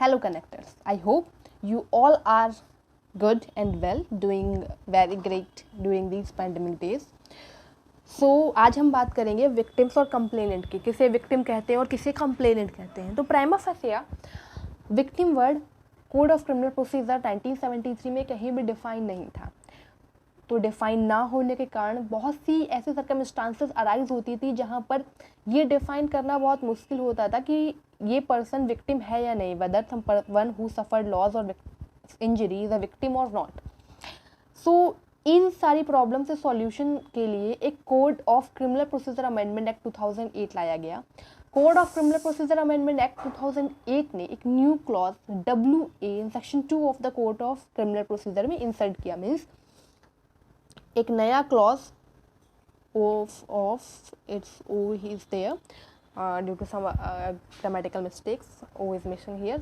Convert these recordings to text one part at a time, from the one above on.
Hello connectors, I hope you all are good and well, doing very great during these pandemic days. आज हम बात करेंगे victims और complainant की, किसे विक्टिम कहते हैं और किसे कंप्लेनेंट कहते हैं। तो prima fascia victim word code of criminal procedure 1973 में कहीं भी डिफाइन नहीं था। तो डिफाइन ना होने के कारण बहुत सी ऐसे सर्कमस्टांसेस अराइज होती थी जहाँ पर ये डिफाइन करना बहुत मुश्किल होता था कि ये पर्सन विक्टिम है या नहीं, whether one who suffered loss और इंजरी इज अ विक्टिम और नॉट। सो इन सारी प्रॉब्लम से सॉल्यूशन के लिए एक code of criminal procedure amendment act 2008 लाया गया। Code of criminal procedure amendment act 2008 ने एक new clause WA in section 2 of the code of criminal procedure में इंसर्ट किया। मीन्स एक नया clause of its O is there due to some grammatical mistakes. O is missing here,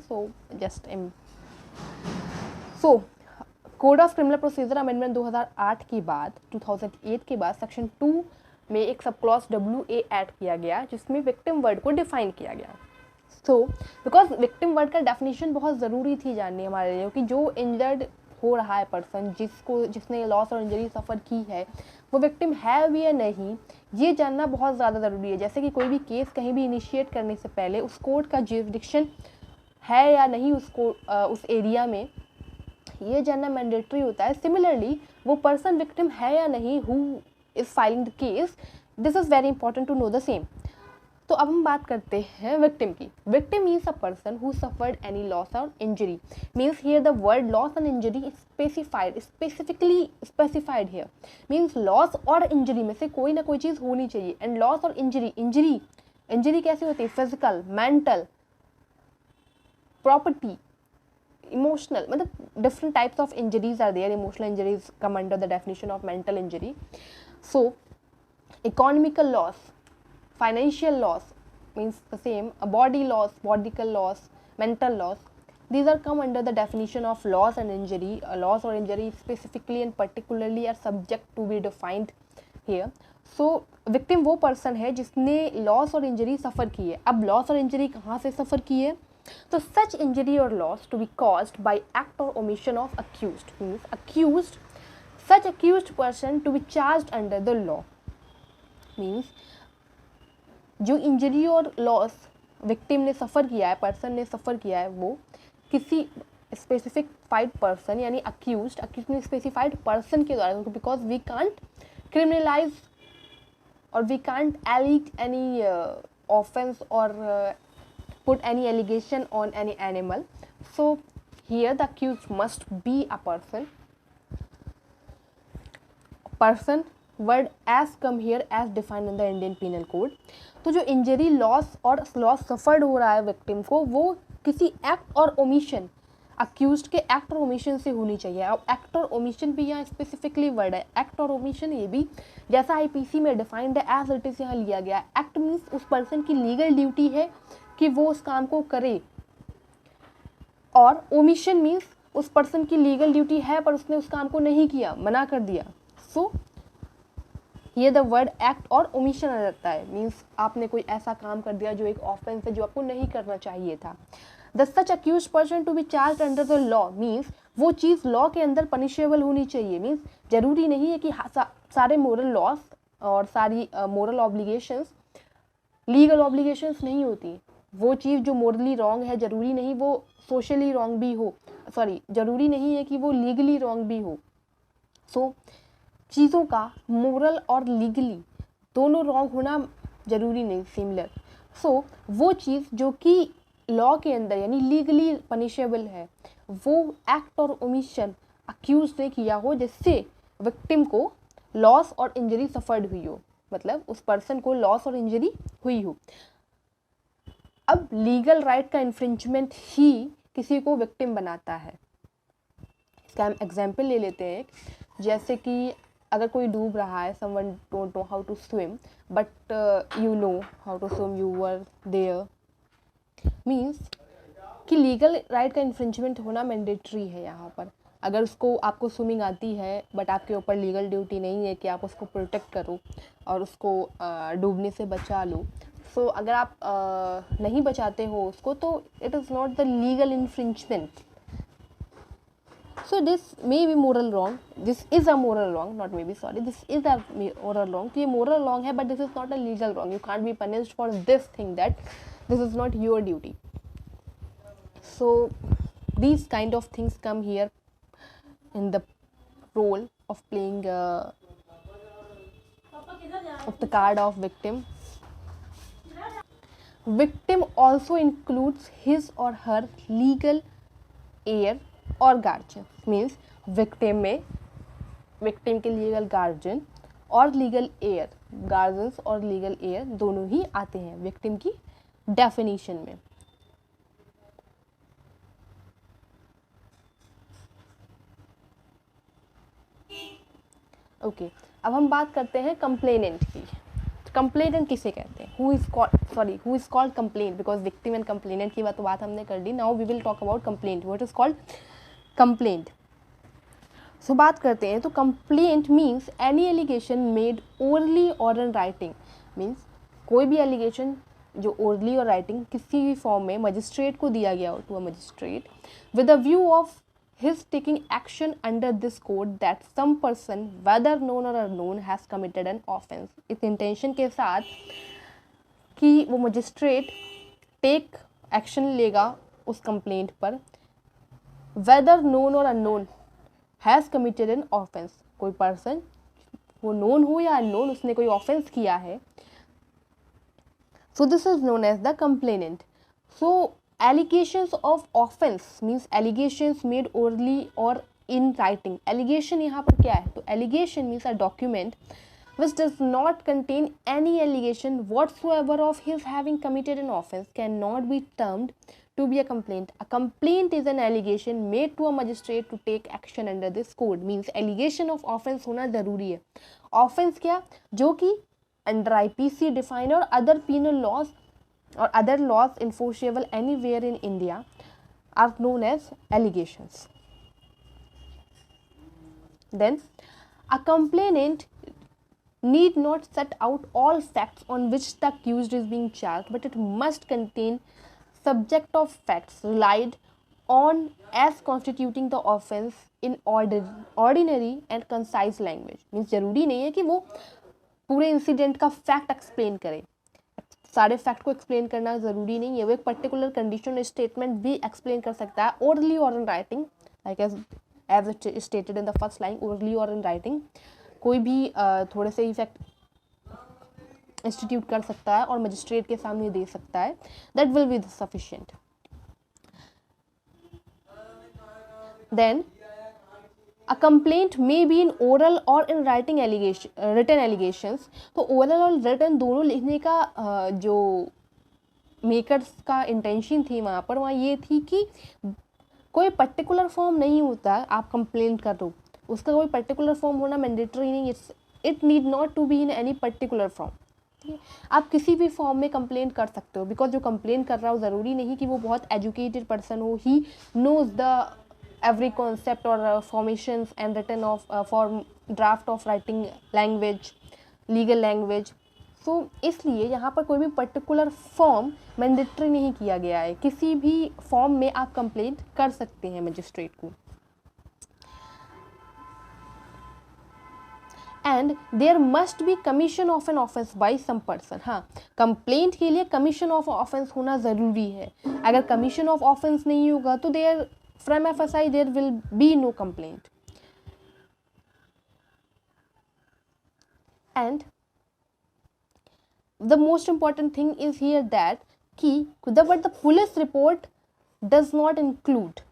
so code of criminal procedure amendment 2008 के बाद 2008 के बाद section 2 में एक सब क्लॉज WA ऐड किया गया जिसमें विक्टिम वर्ड को डिफाइन किया गया। सो बिकॉज विक्टिम वर्ड का डेफिनेशन बहुत ज़रूरी थी जाननी हमारे लिए कि जो इंजर्ड हो रहा है पर्सन, जिसने लॉस और इंजरी सफ़र की है, वो विक्टिम है भी या नहीं, ये जानना बहुत ज़्यादा ज़रूरी है। जैसे कि कोई भी केस कहीं भी इनिशिएट करने से पहले उस कोर्ट का जुरिसडिक्शन है या नहीं उस एरिया में, ये जानना मैंडेटरी होता है। सिमिलरली वो पर्सन विक्टिम है या नहीं who is filing the case, this is very important to know the same. तो अब हम बात करते हैं विक्टिम की। Victim means a person who suffered any loss और injury. Means here the word loss and injury specifically specified here. Means loss और injury में से कोई ना कोई चीज़ होनी चाहिए। एंड लॉस और इंजरी कैसी होती है? फिजिकल, मेंटल, प्रॉपर्टी, इमोशनल, मतलब different types of injuries are there. Emotional injuries come under the definition of mental injury. So economical loss, financial loss means the same. A body loss, bodily loss, mental loss, these are come under the definition of loss and injury. A loss or injury specifically and particularly are subject to be defined here. So victim वो person है जिसने loss और injury सफ़र की है। अब loss और injury कहाँ से सफ़र की है? So such injury or loss to be caused by act or omission of accused means such accused person to be charged under the law means जो इंजरी और लॉस विक्टिम ने सफ़र किया है, पर्सन ने सफ़र किया है, वो किसी स्पेसिफिक पर्सन यानी अक्यूज्ड ने स्पेसिफाइड पर्सन के द्वारा, बिकॉज वी कांट क्रिमिनलाइज और we can't elite any offence और put any allegation on any animal. So here the accused must be a person word as come here as defined in the Indian Penal Code. तो जो injury loss और loss suffered हो रहा है victim को, वो किसी एक्ट और ओमिशन, अक्यूज्ड के एक्ट और ओमिशन से होनी चाहिए। अब एक्ट और ओमिशन भी यहाँ स्पेसिफिकली वर्ड है। एक्ट और ओमिशन ये भी जैसा IPC में डिफाइंड है एज इट इज़ यहाँ लिया गया। एक्ट मीन्स उस पर्सन की लीगल ड्यूटी है कि वो उस काम को करे, और ओमिशन मीन्स उस पर्सन की लीगल ड्यूटी है पर उसने उस काम को नहीं किया, मना कर दिया। सो ये द वर्ड एक्ट और ओमिशन आ जाता है। मीन्स आपने कोई ऐसा काम कर दिया जो एक ऑफेंस है, जो आपको नहीं करना चाहिए था। The such accused person to be charged under the law means वो चीज़ लॉ के अंदर पनिशेबल होनी चाहिए। मीन्स जरूरी नहीं है कि सारे मोरल लॉस और सारी मोरल ऑब्लिगेशंस लीगल ऑब्लिगेशंस नहीं होती। वो चीज़ जो मोरली रॉन्ग है जरूरी नहीं वो सोशली रॉन्ग भी हो, जरूरी नहीं है कि वो लीगली रॉन्ग भी हो। सो चीज़ों का मोरल और लीगली दोनों रॉन्ग होना जरूरी नहीं, सिमिलर। सो वो चीज़ जो कि लॉ के अंदर यानी लीगली पनिशेबल है, वो एक्ट और ओमिशन अक्यूज ने किया हो जिससे विक्टिम को लॉस और इंजरी सफर्ड हुई हो, मतलब उस पर्सन को लॉस और इंजरी हुई हो। अब लीगल राइट का इन्फ्रिंचमेंट ही किसी को विक्टिम बनाता है। इसका हम एग्जाम्पल ले लेते हैं। जैसे कि अगर कोई डूब रहा है, someone don't know how to swim but you know how to swim, you were there, means कि लीगल राइट का इन्फ्रिंचमेंट होना मैंडेटरी है यहाँ पर। अगर आपको स्विमिंग आती है बट आपके ऊपर लीगल ड्यूटी नहीं है कि आप उसको प्रोटेक्ट करो और उसको डूबने से बचा लो, सो अगर आप नहीं बचाते हो उसको तो it is not the legal infringement. So this may be moral wrong. This is a moral wrong, not maybe, sorry. This is a moral wrong. तो ये moral wrong है, but this is not a legal wrong. You can't be punished for this thing, that this is not your duty. So these kind of things come here in the role of playing of the card of victim. Victim also includes his or her legal heir और guardian. Means victim में victim के legal guardian और legal air, guardians और legal air दोनों ही आते हैं victim की definition में. ओके, अब हम बात करते हैं कंप्लेनेंट की. कंप्लेनेंट किसे कहते हैं? Who is called complaint, because victim and complainant की बात हमने कर दी. Now we will talk about complaint. What is called complaint. So बात करते हैं. तो complaint means any allegation made orally और इन राइटिंग. मीन्स कोई भी एलिगेशन जो ओरली और राइटिंग किसी भी फॉर्म में मजिस्ट्रेट को दिया गया हो, to a magistrate, with a view of his taking action under this code that some person whether known or unknown has committed an offense. इस इंटेंशन के साथ कि वो मजिस्ट्रेट टेक एक्शन लेगा उस कंप्लेंट पर, whether known or unknown has committed an offense. कोई person, वो नोन हो या अननोन, उसने कोई ऑफेंस किया है. So this is known as the complainant. So allegations of offense means allegations made orally or in writing. Allegation यहाँ पर क्या है? तो allegation means a document which does not contain any allegation whatsoever of his having committed an offense cannot be termed to be a complaint. A complaint is an allegation made to a magistrate to take action under this code. Means allegation of offense होना जरूरी है. Offense क्या? जो कि under IPC defined or other penal laws or other laws enforceable anywhere in India are known as allegations. Then a complainant need not set out all facts on which the accused is being charged, but it must contain subject of facts relied on as constituting the offense in ordinary and concise language. Means जरूरी नहीं है कि वो पूरे incident का fact explain करे, सारे fact को एक्सप्लेन करना ज़रूरी नहीं है. वो एक पर्टिकुलर कंडीशन स्टेटमेंट भी एक्सप्लेन कर सकता है ओरली और in writing, like as stated in the first line, orally और इन राइटिंग. कोई भी थोड़े से ही फैक्ट इंस्टीट्यूट कर सकता है और मजिस्ट्रेट के सामने दे सकता है. That will be sufficient. Then A complaint may be in oral or in writing written allegations. तो oral और written दोनों लिखने का जो मेकर्स का इंटेंशन थी वहाँ ये थी कि कोई पर्टिकुलर फॉर्म नहीं होता है. आप कंप्लेंट कर रहे हो, उसका कोई पर्टिकुलर फॉर्म होना मैंडेटरी नहीं. It need not to be in any particular form. ठीक है, आप किसी भी फॉर्म में कंप्लेंट कर सकते हो, बिकॉज जो कंप्लेंट कर रहा हो ज़रूरी नहीं कि वो बहुत एजुकेटेड पर्सन हो. He knows the every concept or formations and written of form draft of writing language, legal language. So इसलिए यहाँ पर कोई भी पर्टिकुलर फॉर्म मैंडेटरी नहीं किया गया है. किसी भी फॉर्म में आप कंप्लेंट कर सकते हैं मजिस्ट्रेट को. And there must be commission of an offence by some person. हाँ, कंप्लेंट के लिए कमीशन ऑफ ऑफेंस होना ज़रूरी है. अगर कमीशन ऑफ ऑफेंस नहीं होगा तो there from FSI there will be no complaint. And the most important thing is here that the police report does not include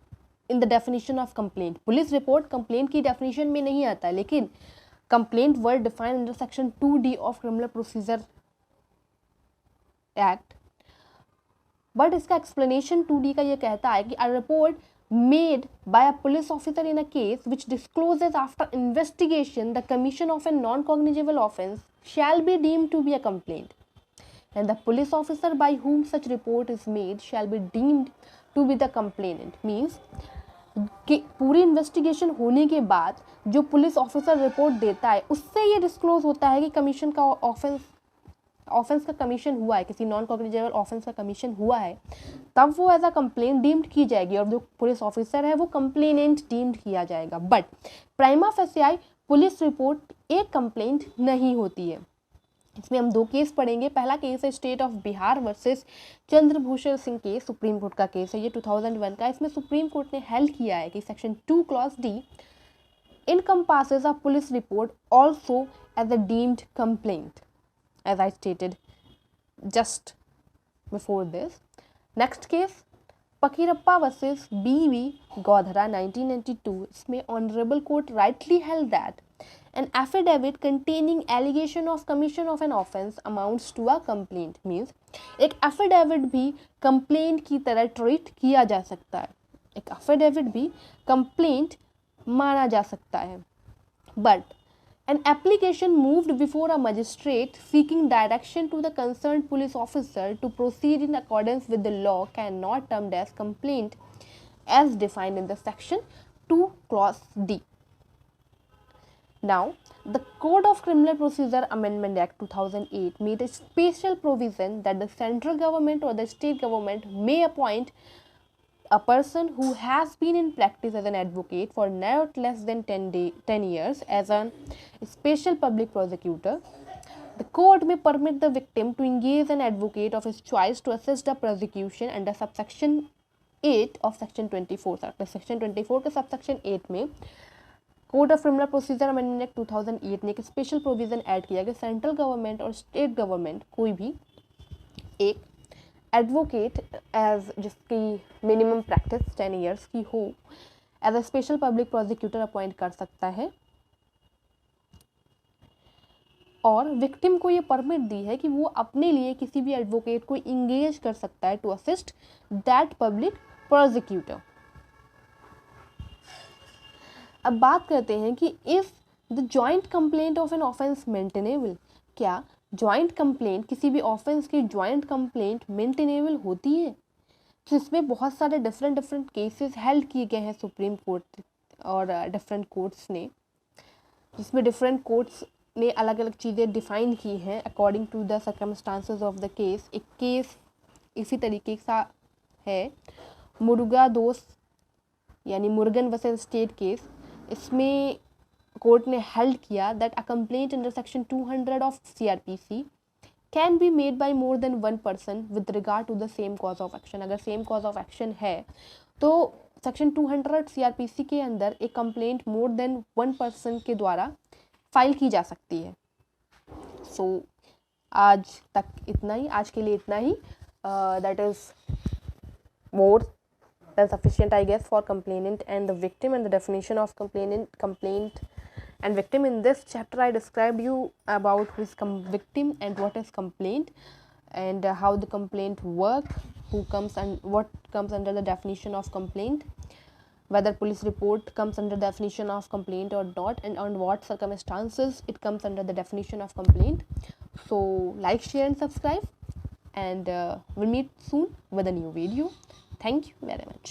in the definition of complaint. Police report complaint की definition में नहीं आता है, लेकिन complaint were defined under section 2D of Criminal Procedure Act. But इसका explanation 2D का ये कहता है कि a report made by a police officer in a case which discloses after investigation the commission of a non-cognizable offence shall be deemed to be a complaint, and the police officer by whom such report is made shall be deemed to be the complainant. Means कि पूरी investigation होने के बाद जो police officer report देता है उससे ये डिस्क्लोज होता है कि कमीशन का ऑफेंस ऑफेंस का कमीशन हुआ है, किसी नॉन कॉग्निजेबल ऑफेंस का कमीशन हुआ है, तब वो एज अ कंप्लेंट डीम्ड की जाएगी और जो पुलिस ऑफिसर है वो कंप्लेनेंट डीम्ड किया जाएगा। बट प्राइमा फेसियाई पुलिस रिपोर्ट एक कंप्लेंट नहीं होती है। इसमें हम 2 केस पढ़ेंगे। पहला केस है state of Bihar versus Chandrabhushan Singh case, supreme court का केस है, ये 2001 का। इसमें सुप्रीम कोर्ट ने हेल्ड किया है कि section 2 clause D encompasses a police report also as a deemed complaint, as I stated just before this. Next case, Pakirappa versus B.V. Godhara 1992. इसमें honorable court rightly held that an affidavit containing allegation of commission of an offence amounts to a complaint. Means एक affidavit भी complaint की तरह treat किया जा सकता है, एक affidavit भी complaint माना जा सकता है। But an application moved before a magistrate seeking direction to the concerned police officer to proceed in accordance with the law cannot termed as complaint as defined in the section 2 clause D. Now, the Code of Criminal Procedure Amendment Act 2008 made a special provision that the central government or the state government may appoint a person who has been in practice as an advocate for not less than 10 years as a special public prosecutor. The court may permit the victim to engage an advocate of his choice to assist the prosecution under subsection 8 of section 24. Section 24 के subsection 8 में code of criminal procedure amendment act 2008 ने एक special provision add किया कि central government और state government कोई भी एक एडवोकेट एज जिसकी मिनिमम प्रैक्टिस 10 ईयर्स की हो as a special public prosecutor appoint कर सकता है और विक्टिम को ये परमिट दी है कि वो अपने लिए किसी भी एडवोकेट को इंगेज कर सकता है to assist that public prosecutor. अब बात करते हैं कि if the joint complaint of an offence maintainable, क्या जॉइंट कंप्लेंट किसी भी ऑफेंस की जॉइंट कंप्लेंट मेंटेनेबल होती है? तो इसमें बहुत सारे डिफरेंट केसेस हेल्ड किए गए हैं सुप्रीम कोर्ट और डिफरेंट कोर्ट्स ने, जिसमें डिफरेंट कोर्ट्स ने अलग अलग चीज़ें डिफाइन की हैं according to the circumstances of the case. एक केस इसी तरीके का है मुर्गा दोष यानी मुर्गन वर्सेस स्टेट केस। इसमें कोर्ट ने हेल्ड किया that a complaint under section 200 of CRPC can be made by more than one person with regard to the same cause of action. अगर सेम कॉज ऑफ एक्शन है तो section 200 CRPC के अंदर एक complaint more than one person के द्वारा file की जा सकती है। सो आज तक इतना ही, आज के लिए इतना ही। That is more than sufficient, I guess, for complainant and the victim, and the definition of complaint and victim. In this chapter I described you about who is victim and what is complaint and how the complaint work, who comes and what comes under the definition of complaint, whether police report comes under definition of complaint or not, and on what circumstances it comes under the definition of complaint. So like, share and subscribe, and we'll meet soon with a new video. Thank you very much.